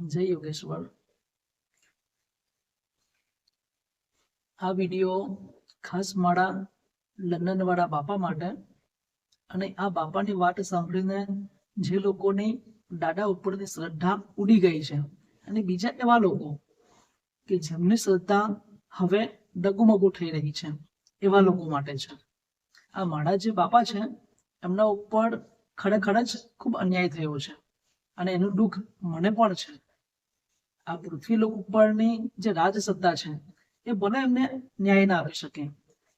જય યોગેશ્વર. આ વિડીયો ખાસ મારા લંડન વાળા બાપા માટે, અને આ બાપાની વાત સાંભળીને જે લોકોની દાદા ઉપરની શ્રદ્ધા ઉડી ગઈ છે, અને બીજા એવા લોકો કે જેમની શ્રદ્ધા હવે ડગુમગુ થઈ રહી છે, એવા લોકો માટે છે. આ મારા જે બાપા છે એમના ઉપર ખરેખર જ ખૂબ અન્યાય થયો છે, અને એનું દુઃખ મને પણ છે. આ પૃથ્વી લોક ઉપરની જે રાજસત્તા છે એ ભલે એમને ન્યાય ના આપી શકે,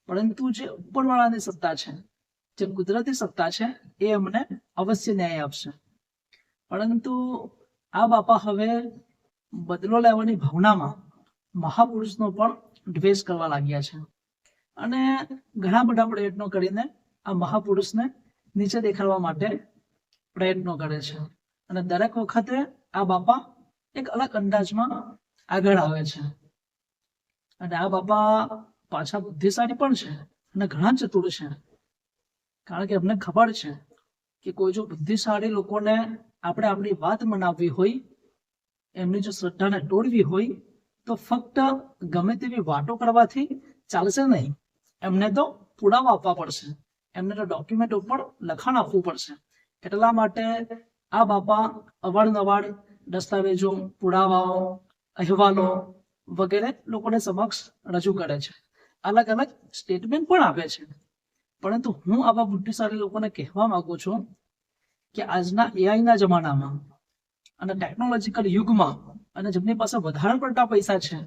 પરંતુ જે ઉપરવાળાની સત્તા છે, જે કુદરતી સત્તા છે, એ એમને અવશ્ય ન્યાય આપશે. પરંતુ આ બાપા હવે બદલો લેવાની ભાવનામાં મહાપુરુષનો પણ દ્વેષ કરવા લાગ્યા છે, અને ઘણા બધા પ્રયત્નો કરીને આ મહાપુરુષને નીચે દેખાડવા માટે પ્રયત્નો કરે છે. અને દરેક વખતે આ બાપા એક અલગ અંદાજમાં આગળ આવે છે. અને આ બાપા પાછા બુદ્ધિશાળી પણ છે અને ઘણા ચતુર છે, કારણ કે એમને ખબર છે કે કોઈ જો બુદ્ધિશાળી લોકોને આપણે આપણી વાત મનાવવી હોય, એમની જો શ્રદ્ધાને તોડવી હોય, તો ફક્ત ગમે તેવી વાતો કરવાથી ચાલશે નહીં. એમને તો પુરાવા આપવા પડશે, એમને તો ડોક્યુમેન્ટ ઉપર લખાણ આપવું પડશે. એટલા માટે આ બાપા અવારનવાર દસ્તાવેજો, પુરાવાઓ, અહેવાલો વગેરે લોકોને સમક્ષ રજૂ કરે છે, અલગ અલગ સ્ટેટમેન્ટ પણ આપે છે. પરંતુ હું આવા બુદ્ધિશાળી લોકોને કહેવા માંગુ છું કે આજના એઆઈના જમાનામાં અને ટેકનોલોજીકલ યુગમાં, અને જેમની પાસે વધારે પડતા પૈસા છે,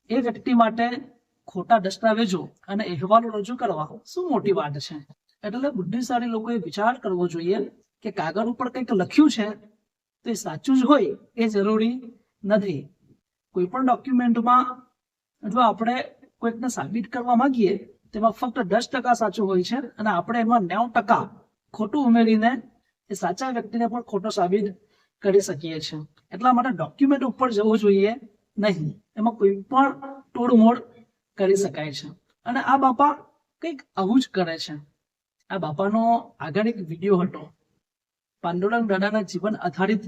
એ વ્યક્તિ માટે ખોટા દસ્તાવેજો અને અહેવાલો રજૂ કરવા શું મોટી વાત છે. એટલે બુદ્ધિશાળી લોકોએ વિચાર કરવો જોઈએ કે કાગળ ઉપર કંઈક લખ્યું છે તો એ સાચું જ હોય એ જરૂરી નથી. કોઈ પણ ડોક્યુમેન્ટમાં જો આપણે કોઈકને સાબિત કરવા માંગીએ તેમાં ફક્ત 10% સાચું હોય છે, અને આપણે એમાં 90% ખોટું ઉમેરીને એ સાચા વ્યક્તિને પણ ખોટો સાબિત કરી શકીએ છીએ. એટલા માટે ડોક્યુમેન્ટ ઉપર જવું જોઈએ નહીં, એમાં કોઈ પણ તોડમોડ કરી શકાય છે. અને આ બાપા કંઈક આવું જ કરે છે. આ બાપાનો આગળ એક વિડીયો હતો, પાંડુરંગ દાદાના જીવન આધારિત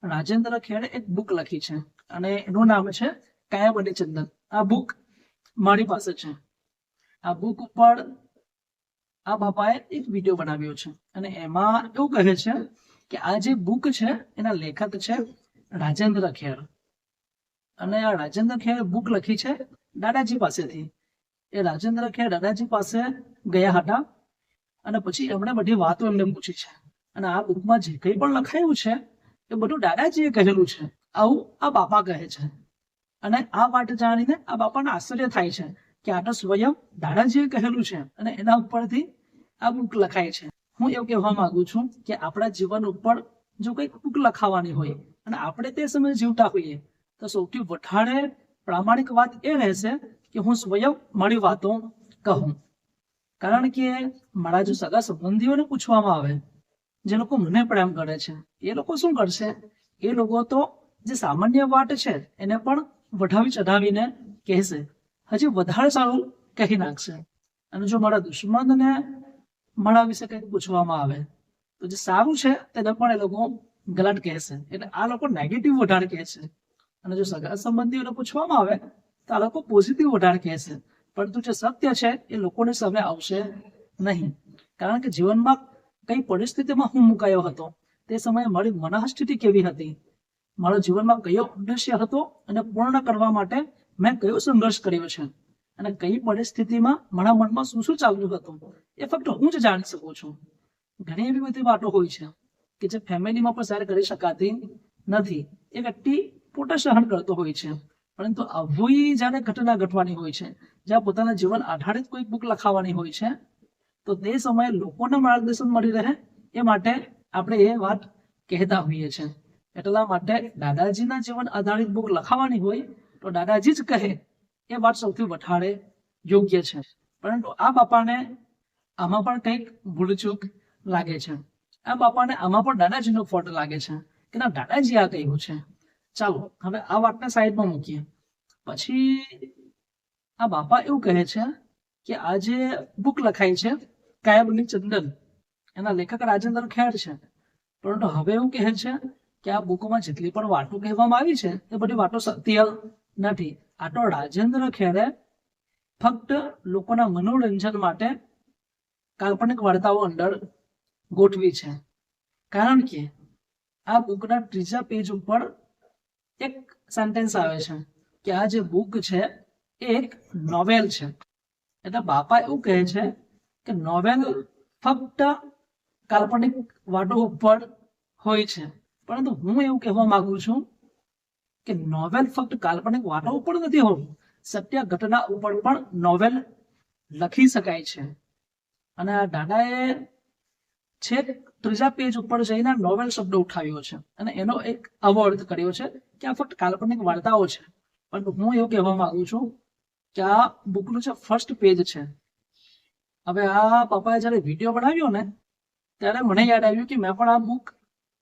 રાજેન્દ્ર ખેરે એક બુક લખી છે, અને એનું નામ છે કાયાબંધી ચંદન. આ બુક મારી પાસે છે. આ બુક ઉપર આ બાપાએ એક વિડીયો બનાવ્યો છે, અને એમાં એવું કહે છે કે આ જે બુક છે એના લેખક છે રાજેન્દ્ર ખેર. અને આ રાજેન્દ્ર ખેરે બુક લખી છે દાદાજી પાસેથી. એ રાજેન્દ્ર ખેર દાદાજી પાસે ગયા હતા, અને પછી એમણે બધી વાતો એમને પૂછી છે. અને આ બુકમાં જે કંઈ પણ લખાયું છે એ બધું દાદાજીએ કહેલું છે, આવું આ બાપા કહે છે. અને આ વાત જાણીને આ બાપાને આશ્ચર્ય થાય છે કે આ તો સ્વયં દાદાજીએ કહેલું છે, અને એના ઉપરથી આ બુક લખાય છે. હું એવું કહેવા માંગુ છું કે આપણા જીવન ઉપર જો કંઈક બુક લખાવાની હોય અને આપણે તે સમયે જીવતા હોઈએ, તો સૌથી વધારે પ્રામાણિક વાત એ રહેશે કે હું સ્વયં મારી વાતો કહું. કારણ કે મારા જો સગા સંબંધીઓને પૂછવામાં આવે, જે લોકો મને પ્રેમ કરે છે, એ લોકો શું કરશે? એ લોકો તો જે સામાન્ય વાત છે એને પણ વઢાવી ચઢાવીને કહેશે, હજી વધારે સારું કહી નાખશે. અને જો મારા દુશ્મનને મારા વિશે કંઈક પૂછવામાં આવે તો જે સારું છે તેને પણ એ લોકો ગલત કહેશે. એટલે આ લોકો નેગેટિવ વધારે કહેશે. અને જો સગા સંબંધીઓને પૂછવામાં આવે તો આ લોકો પોઝિટિવ વધારે કહેશે. પરંતુ જે સત્ય છે એ લોકોની સામે આવશે નહીં. કારણ કે જીવનમાં કઈ પરિસ્થિતિમાં હું મુકાયો હતો, તે સમયે મારી મનઃસ્થિતિ કેવી હતી, મારો જીવનમાં કયો ઉદ્દેશ્ય હતો, અને પૂર્ણ કરવા માટે મેં કયો સંઘર્ષ કર્યો છે, અને કઈ પરિસ્થિતિમાં મારા મનમાં શું શું ચાલ્યું હતું, એ ફક્ત હું જ જાણી શકું છું. ઘણી એવી બધી વાતો હોય છે કે જે ફેમિલીમાં પણ શેર કરી શકાતી નથી. એ વ્યક્તિ પોતે સહન કરતો હોય છે. પરંતુ આવી જ્યારે ઘટના ઘટવાની હોય છે, જ્યાં પોતાના જીવન આધારિત કોઈ બુક લખાવાની હોય છે, તો તે સમયે લોકોને માર્ગદર્શન મળી રહે એ માટે આપણે એ વાત કહેતા હોઈએ છીએ. એટલા માટે દાદાજીના જીવન આધારિત બુક લખાવાની હોય તો દાદાજી જ કહે એ વાત સૌથી વધારે યોગ્ય છે. પરંતુ આ બાપાને આમાં પણ કંઈક ભૂલચૂક લાગે છે. આ બાપાને આમાં પણ દાદાજીનો ફોલ્ટ લાગે છે કે ના, દાદાજી આ કહ્યું છે. ચાલો હવે આ વાતને સાઈડમાં મૂકીએ. પછી આ બાપા એવું કહે છે કે આ જે બુક લખાઈ છે કાયાબંધી ચંદન, એના લેખક રાજેન્દ્ર ખેર છે. પરંતુ હવે એવું કહે છે કે આ બુકમાં જેટલી પણ વાતો કહેવામાં આવી છે એ બધી વાતો સત્ય નથી. આ તો રાજેન્દ્ર ખેરે ફક્ત લોકોના મનોરંજન માટે કાલ્પનિક વાર્તાઓ અંદર ગોઠવી છે. કારણ કે આ બુકના ત્રીજા પેજ ઉપર એક સેન્ટેન્સ આવે છે કે આ જે બુક છે એ એક નોવેલ છે. એટલે બાપા એવું કહે છે કે નોવેલ ફક્ત કાલ્પનિક વાતો ઉપર હોય છે, પરંતુ હું એવું કહેવા માંગુ છું કે નોવેલ ફક્ત કાલ્પનિક વાતો ઉપર નથી હોતું, સત્ય ઘટના ઉપર પણ નોવેલ લખી શકાય છે. અને આ દાદાએ છેક ત્રીજા પેજ ઉપર જઈને નોવેલ શબ્દ ઉઠાવ્યો છે અને એનો એક આવો અર્થ કર્યો છે કે આ ફક્ત કાલ્પનિક વાર્તાઓ છે. પરંતુ હું એવું કહેવા માંગુ છું કે આ બુકનું જે ફર્સ્ટ પેજ છે, હવે આ પપ્પાએ જયારે વિડીયો બનાવ્યો ને ત્યારે મને યાદ આવ્યું કે મેં પણ આ બુક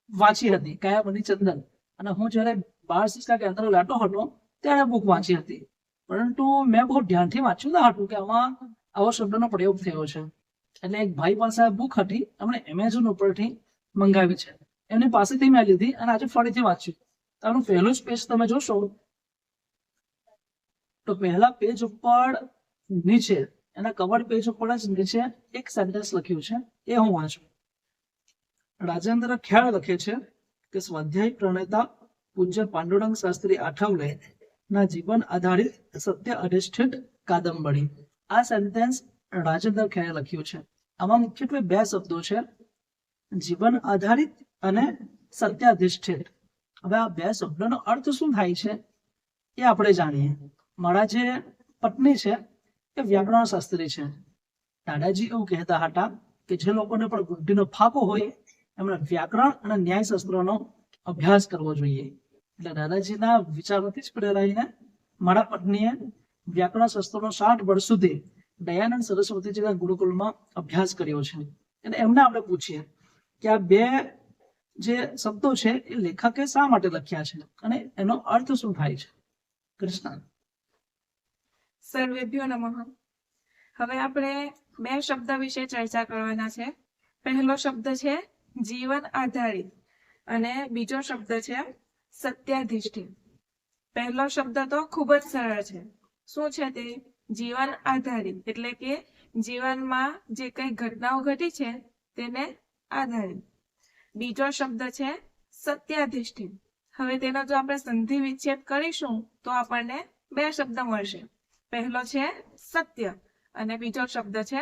વાંચી હતી, કયા મણિચંદન, અને હું જયારે બાળ શિક્ષા કેન્દ્ર લેતો હતો ત્યારે બુક વાંચી હતી. પરંતુ મેં બહુ ધ્યાનથી વાંચ્યું ના હતું કે આમાં આવો શબ્દનો પ્રયોગ થયો છે. એટલે એક ભાઈ પાસે આ બુક હતી, એમણે એમેઝોન ઉપરથી મંગાવી છે, એમની પાસેથી મેં લીધી અને આજે ફરીથી વાંચ્યું. આનું પહેલું જ પેજ તમે જોશો તો પહેલા પેજ ઉપર નીચે એના કવર પેજ ઉપર જ નીચે એક સેન્ટેન્સ લખ્યું છે, એ હું વાંચું. રાજેન્દ્ર ખેર લખે છે કે સ્વાધ્યાય પ્રણેતા પૂજ્ય પાંડુરંગ શાસ્ત્રી આઠવલે ના જીવન આધારિત સત્ય અધિષ્ઠિત કાદંબરી. આ સેન્ટેન્સ રાજેન્દ્ર ખેરે લખ્યું છે. આમાં મુખ્યત્વે બે શબ્દો છે, જીવન આધારિત અને સત્ય અધિષ્ઠિત. હવે આ બે શબ્દોનો અર્થ શું થાય છે એ આપણે જાણીએ. મારા જે પત્ની છે એ વ્યાકરણ શાસ્ત્રી છે. દાદાજી એવું કહેતા હતા કે જે લોકોને પણ બુદ્ધિનો ફાંકો હોય એમણે વ્યાકરણ અને ન્યાયશાસ્ત્રનો અભ્યાસ કરવો જોઈએ. એટલે દાદાજીના વિચારોથી જ પ્રેરાઈને મારા પત્નીએ વ્યાકરણ શાસ્ત્રનો 60 વર્ષ સુધી દયાનંદ સરસ્વતીજીના ગુરુકુળમાં અભ્યાસ કર્યો છે. એટલે એમને આપણે પૂછીએ કે આ બે જે શબ્દો છે એ લેખકે શા માટે લખ્યા છે અને એનો અર્થ શું થાય છે. કૃષ્ણ. સર્વેભ્યો નમઃ. હવે આપણે બે શબ્દ વિશે ચર્ચા કરવાના છે. પહેલો શબ્દ છે જીવન આધારિત અને બીજો શબ્દ છે સત્યાધિષ્ઠિત. પહેલો શબ્દ તો ખૂબ જ સરળ છે. શું છે તે? જીવન આધારિત એટલે કે જીવનમાં જે કઈ ઘટનાઓ ઘટી છે તેને આધારિત. બીજો શબ્દ છે સત્યાધિષ્ઠિત. હવે તેનો જો આપણે સંધિ વિચ્છેદ કરીશું તો આપણને બે શબ્દ મળશે. પહેલો છે સત્ય અને બીજો શબ્દ છે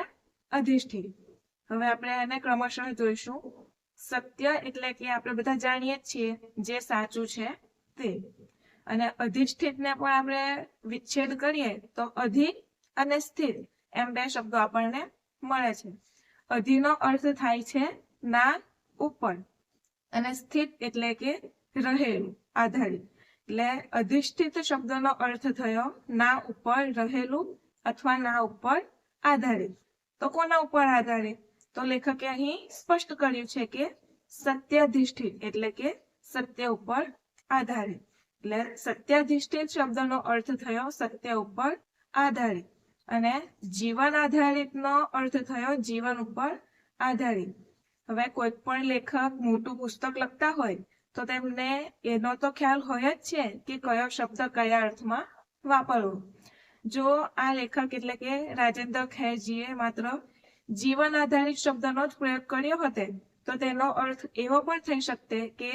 અધિષ્ઠિત. હવે આપણે એને ક્રમશઃ જોઈશું. સત્ય એટલે કે આપણે બધા જાણીએ જ છીએ જે સાચું છે તે, અને અધિષ્ઠિતને પણ આપણે વિચ્છેદ કરીએ તો અધિ અને સ્થિત એમ બે શબ્દો આપણને મળે છે. અધિનો અર્થ થાય છે ના ઉપર અને સ્થિત એટલે કે રહેલું, આધારિત. એટલે અધિષ્ઠિત શબ્દનો અર્થ થયો ના ઉપર રહેલું અથવા ના ઉપર આધારિત. તો કોના ઉપર આધારિત? તો લેખકે અહીં સ્પષ્ટ કર્યું છે કે સત્યાધિષ્ઠિત એટલે કે સત્ય ઉપર આધારિત. એટલે સત્યાધિષ્ઠિત શબ્દનો અર્થ થયો સત્ય ઉપર આધારિત અને જીવન આધારિતનો અર્થ થયો જીવન ઉપર આધારિત. હવે કોઈ પણ લેખક મોટું પુસ્તક લખતા હોય તો તેમને એનો તો ખ્યાલ હોય જ છે કે કયો શબ્દ કયા અર્થમાં વાપરવો. જો આ લેખક એટલે કે રાજેન્દ્ર ખેરજીએ માત્ર જીવન આધારિત શબ્દનો જ પ્રયોગ કર્યો હોતે તો તેનો અર્થ એવો પણ થઈ શકતે કે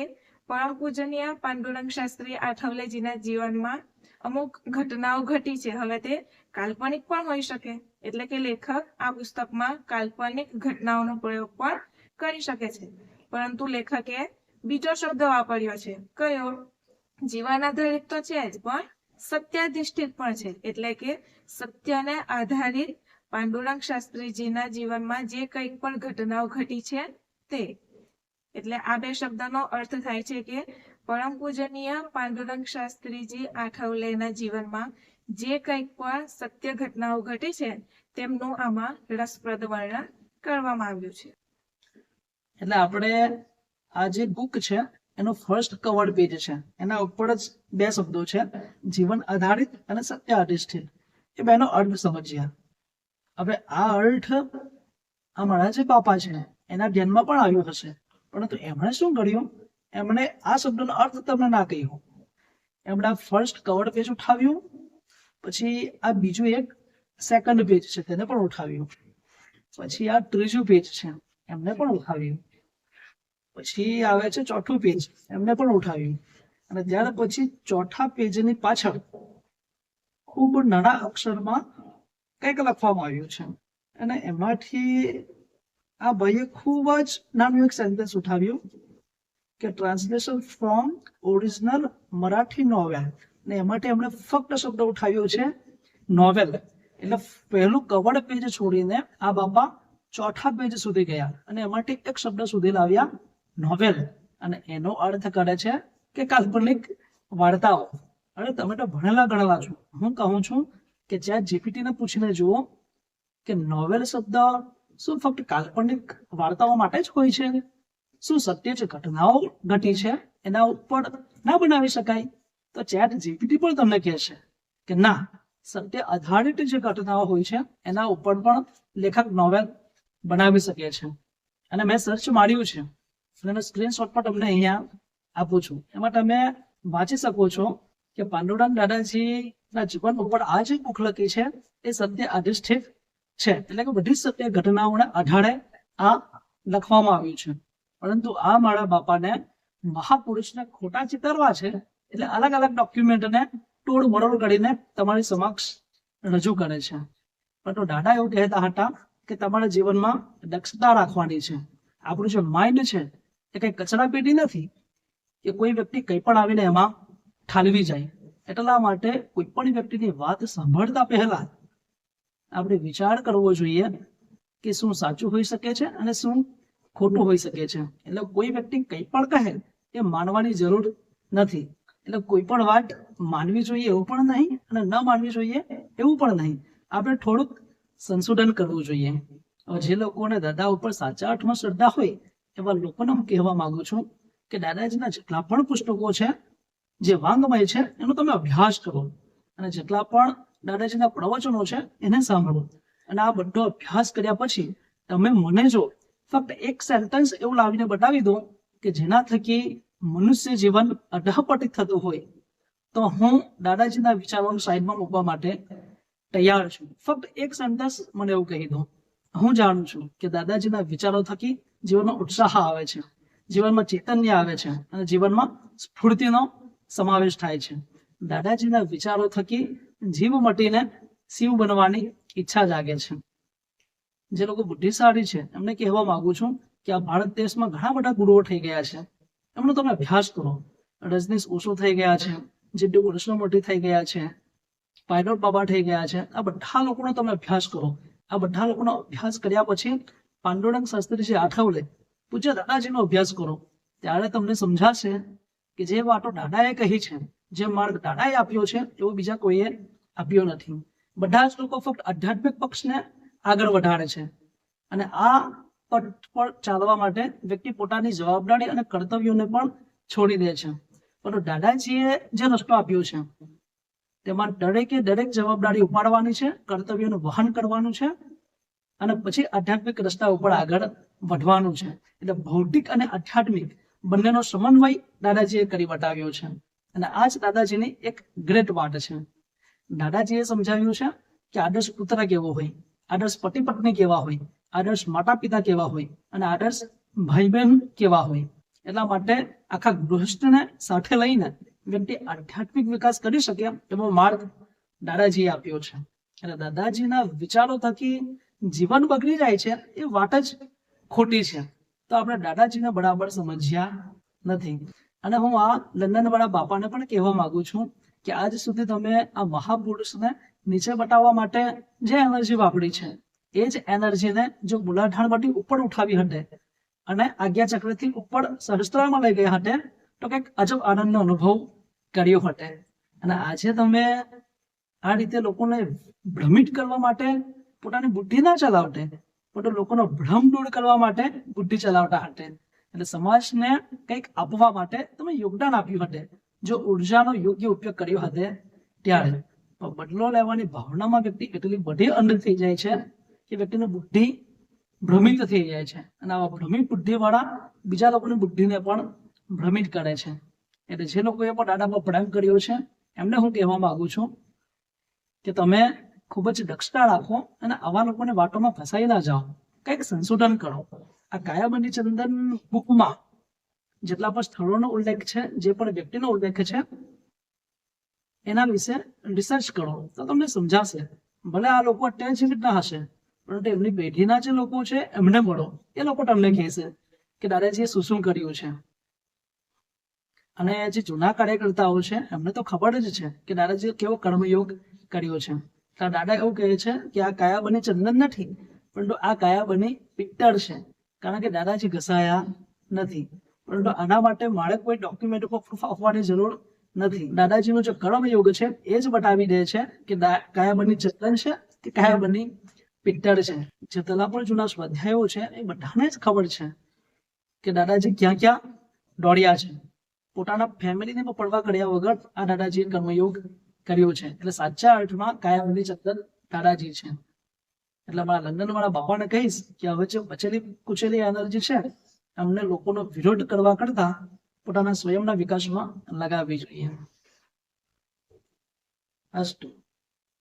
પરમ પૂજનીય પાંડુરંગ શાસ્ત્રી આઠવલેજીના જીવનમાં અમુક ઘટનાઓ ઘટી છે, હવે તે કાલ્પનિક પણ હોઈ શકે. એટલે કે લેખક આ પુસ્તકમાં કાલ્પનિક ઘટનાઓનો પ્રયોગ પણ કરી શકે છે. પરંતુ લેખકે બીજો શબ્દ વાપર્યો છે. કયો? જીવન આધારિત તો છે જ પણ સત્યાધિષ્ઠિત પણ છે. એટલે કે સત્યને આધારિત પાંડુરંગ શાસ્ત્રીજીના જીવનમાં જે કંઈક પણ ઘટનાઓ ઘટી છે તે. એટલે આ બે શબ્દનો અર્થ થાય છે કે પરમ પૂજનીય પાંડુરંગ શાસ્ત્રીજી આઠવલેના જીવનમાં જે કંઈક પણ સત્ય ઘટનાઓ ઘટી છે તેમનું આમાં રસપ્રદ વર્ણન કરવામાં આવ્યું છે. એટલે આપણે આ જે બુક છે એનો ફર્સ્ટ કવર પેજ છે, એના ઉપર જ બે શબ્દો છે, જીવન આધારિત અને સત્ય અધિષ્ઠિત. એ બેનો અર્થ સમજ્યા. હવે આ અર્થ અમારા જે પાપા છે એના ધ્યાનમાં પણ આવ્યો હશે, પરંતુ એમણે શું કર્યું, એમણે આ શબ્દનો અર્થ તમને ના કહ્યો. એમણે ફર્સ્ટ કવર પેજ ઉઠાવ્યું, પછી આ બીજું એક સેકન્ડ પેજ છે તેને પણ ઉઠાવ્યું, પછી આ ત્રીજું પેજ છે એમને પણ ઉઠાવ્યું, પછી આવે છે ચોથું પેજ એમને પણ ઉઠાવ્યું, અને ત્યાર પછી ચોથા પેજની પાછળ ખૂબ નાના અક્ષરમાં કંઈક લખવામાં આવ્યું છે, અને એમાંથી આ ભાઈએ ખૂબ જ નાનું એક સેન્ટેન્સ ઉઠાવ્યું કે translation from original Marathi novel, ને એમાંથી એમણે ફક્ત શબ્દ ઉઠાવ્યો છે નોવેલ. એટલે પહેલું કવર પેજ છોડીને આ બાપા ચોથા પેજ સુધી ગયા અને એમાંથી એક શબ્દ સુધી લાવ્યા નોવેલ, અને એનો અર્થ કરે છે કે કાલ્પનિક વાર્તાઓ. અને તમે તો ભણેલા ગણેલા છો, હું કહું છું કે જ્યાં જીપીટીને પૂછીને જુઓ કે નોવેલ શબ્દ શું ફક્ત કાલ્પનિક વાર્તાઓ માટે જ હોય છે? શું સત્ય જે ઘટનાઓ ઘટી છે એના ઉપર ના બનાવી શકાય? તો ચેટ જીપીટી પણ તમને કહે છે કે ના, સત્ય આધારિત જે ઘટનાઓ હોય છે એના ઉપર પણ લેખક નોવેલ બનાવી શકે છે. અને મેં સર્ચ માર્યું છે અને સ્ક્રીનશોટ પણ તમને અહીંયા આપું છું. એમાં તમે વાંચી શકો છો કે પાંડુરંગ દાદાજીના જીવન ઉપર આ જે બુક લખી છે એ સત્ય અધિષ્ઠિત છે, એટલે કે બધી સત્ય ઘટનાઓના આધારે આ લખવામાં આવ્યું છે. પરંતુ આ મારા બાપાને મહાપુરુષને ખોટા ચિતરવા છે, એટલે અલગ અલગ ડોક્યુમેન્ટને તોડ મરોડ કરીને તમારી સમક્ષ રજૂ કરે છે. પરંતુ દાદા એવું કહેતા હતા કે તમારા જીવનમાં દક્ષતા રાખવાની છે. આપણું જે માઇન્ડ છે એ કઈ કચરા પેટી નથી કે કોઈ વ્યક્તિ કંઈ પણ આવીને એમાં ઠાલવી જાય. એટલા માટે કોઈ પણ વ્યક્તિની વાત સાંભળતા પહેલા આપણે વિચાર કરવો જોઈએ કે શું સાચું હોઈ શકે છે અને શું ખોટું હોઈ શકે છે. એટલે કોઈ વ્યક્તિ કંઈ પણ કહે એ માનવાની જરૂર નથી. એટલે કોઈ પણ વાત માનવી જોઈએ એવું પણ નહીં અને ન માનવી જોઈએ એવું પણ નહીં. આપણે થોડુંક સંશોધન કરવું જોઈએ. જે લોકોને દાદા ઉપર સાચા અર્થમાં શ્રદ્ધા હોય એવા લોકોને હું કહેવા માંગુ છું કે દાદાજીના જેટલા પણ પુસ્તકો છે, જે વાંગમય છે, એનો તમે અભ્યાસ કરો, અને જેટલા પણ દાદાજીના પ્રવચનો છે એને સાંભળો. અને આ બધો અભ્યાસ કર્યા પછી તમે મને જો ફક્ત એક સેન્ટેન્સ એવું લાવીને બતાવી દો કે જેના થકી મનુષ્ય જીવન અધઃપતિત થતું હોય, તો હું દાદાજીના વિચારોને સાઈડમાં મૂકવા માટે તૈયાર છું. ફક્ત એક સેન્ટેન્સ મને એવું કહી દો. હું જાણું છું કે દાદાજીના વિચારો થકી જીવનમાં ઉત્સાહ આવે છે, જીવનમાં ચૈતન્ય આવે છે અને જીવનમાં સ્ફૂર્તિનો સમાવેશ થાય છે. દાદાજીના વિચારો થકી જીવ મટીને શિવ બનવાની ઈચ્છા જાગે છે. જે લોકો બુદ્ધિશાળી છે એમને કહેવા માંગુ છું કે આ ભારત દેશમાં ઘણા બધા ગુરુઓ થઈ ગયા છે, એમનો તમે અભ્યાસ કરો. રજનીશ ઓશો થઈ ગયા છે, જીડ્ડુ કૃષ્ણમૂર્તિ થઈ ગયા છે, પાયલોટ બાબા થઈ ગયા છે. આ બધા લોકોનો તમે અભ્યાસ કરો. આ બધા લોકોનો અભ્યાસ કર્યા પછી પાંડુરંગ શાસ્ત્રીજી આઠવલે પૂજ્ય દાદાજીનો અભ્યાસ કરો. ત્યારે તમને સમજાશે કે જે વાતો દાદાએ કહી છે, જે માર્ગ દાદાએ આપ્યો છે એવો બીજા કોઈએ આપ્યો નથી. બધા જ લોકો ફક્ત આધ્યાત્મિક પક્ષને આગળ વધારે છે, અને આ પથ પર ચાલવા માટે વ્યક્તિ પોતાની જવાબદારી અને કર્તવ્યોને પણ છોડી દે છે. પરંતુ દાદાજીએ જે રસ્તો આપ્યો છે તેમાં દરેકે દરેક જવાબદારી ઉપાડવાની છે, કર્તવ્યોનું વહન કરવાનું છે, અને પછી આધ્યાત્મિક રસ્તા ઉપર આગળ વધવાનું છે. એટલે ભૌતિક અને આધ્યાત્મિક બંનેનો સમન્વય દાદાજીએ કરી બતાવ્યો છે. અને આ જ દાદાજીની એક ગ્રેટ વાત છે. દાદાજીએ સમજાવ્યું છે કે આદર્શ પુત્ર કેવો હોય, આદર્શ પતિ પત્ની કેવા હોય, આદર્શ માતા પિતા કેવા હોય, અને આદર્શ ભાઈ બહેન કેવા હોય. એટલા માટે આખા ગૃહસ્થને સાથે લઈને વ્યક્તિ આધ્યાત્મિક વિકાસ કરી શકે એવો માર્ગ દાદાજીએ આપ્યો છે. અને દાદાજીના વિચારો થકી જીવન બગડી જાય છે એ વાત જ ખોટી છે. તો આપણે દાદાજીને બરાબર સમજ્યા નથી. અને હું આ લંડન વાળા બાપાને પણ કહેવા માંગુ છું કે આજ સુધી તમે આ મહાપુરુષને નીચે બતાવવા માટે જે એનર્જી વાપરી છે એ જ એનર્જીને જો મૂલાધારમાંથી ઉપર ઉઠાવી હતે અને આજ્ઞા ચક્રથી ઉપર સહસ્ત્રામાં લઈ ગયા હતે તો કંઈક અજબ આનંદનો અનુભવ કર્યો હતે. અને આજે તમે આ રીતે લોકોને ભ્રમિત કરવા માટે પોતાની બુદ્ધિ ના ચલાવતે, પણ લોકોનો ભ્રમ દૂર કરવા માટે બુદ્ધિ ચલાવતા હતે. એટલે સમાજને કંઈક આપવા માટે તમે યોગદાન આપ્યું હતે, જો ઉર્જાનો યોગ્ય ઉપયોગ કર્યો હતે ત્યારે. બદલો લેવાની ભાવનામાં વ્યક્તિ એટલી બધી અંધ થઈ જાય છે કે વ્યક્તિની બુદ્ધિ ભ્રમિત થઈ જાય છે, અને આવા ભ્રમિત બુદ્ધિ વાળા બીજા લોકોની બુદ્ધિને પણ ભ્રમિત કરે છે. એટલે જે લોકોએ પણ દાદા પર પ્રેમ કર્યો છે એમને હું કહેવા માંગુ છું કે તમે ખૂબ જ દક્ષતા રાખો અને આવા લોકોને વાતોમાં ફસાઈ ના જાઓ. કંઈક સંશોધન કરો. આ કાયાબંધી ચંદન બુકમાં જેટલા પણ સ્થળોનો ઉલ્લેખ છે, જે પણ વ્યક્તિનો ઉલ્લેખ છે, એના વિશે રિસર્ચ કરો તો તમને સમજાશે. ભલે આ લોકો અત્યારે જીવિત ના હશે, પરંતુ એમની પેઢીના જે લોકો છે એમને મળો, એ લોકો તમને કહેશે કે દાદાજીએ શું કર્યું છે. અને જે જૂના કાર્યકર્તાઓ છે એમને તો ખબર જ છે કે દાદાજીએ કેવો કર્મયોગ કર્યો છે. તો દાદા એવું કહે છે કે આ કાયાબંધી ચંદન નથી, પરંતુ આ કાયાબંધી પિત્તળ છે, કારણ કે દાદાજી ઘસાયા નથી. પરંતુ આના માટે મારે કોઈ ડોક્યુમેન્ટ ઉપર પ્રૂફ આપવાની જરૂર નથી. દાદાજીનો જે કર્મયોગ છે એ જ બતાવી દે છે કે કાયાબંધી ચંદન છે કે કાયાબંધી પિત્તળ છે. જેટલા પણ જૂના સ્વાધ્યાયો છે એ બધાને જ ખબર છે કે દાદાજી ક્યાં ક્યાં દોડ્યા છે. પોતાના ફેમિલીને પણ પડવા કર્યા વગર આ દાદાજીએ કર્મયોગ કર્યો છે. એટલે સાચા અર્થમાં કાયાબંધી ચંદન દાદાજી છે. એટલે મારા લંડન વાળા બાપાને કહીશ કે હવે જે બચેલી કુચેલી એનર્જી છે અમને લોકોનો વિરોધ કરવા કરતા પોતાના સ્વયંના વિકાસમાં લગાવવી જોઈએ. અસ્તુ.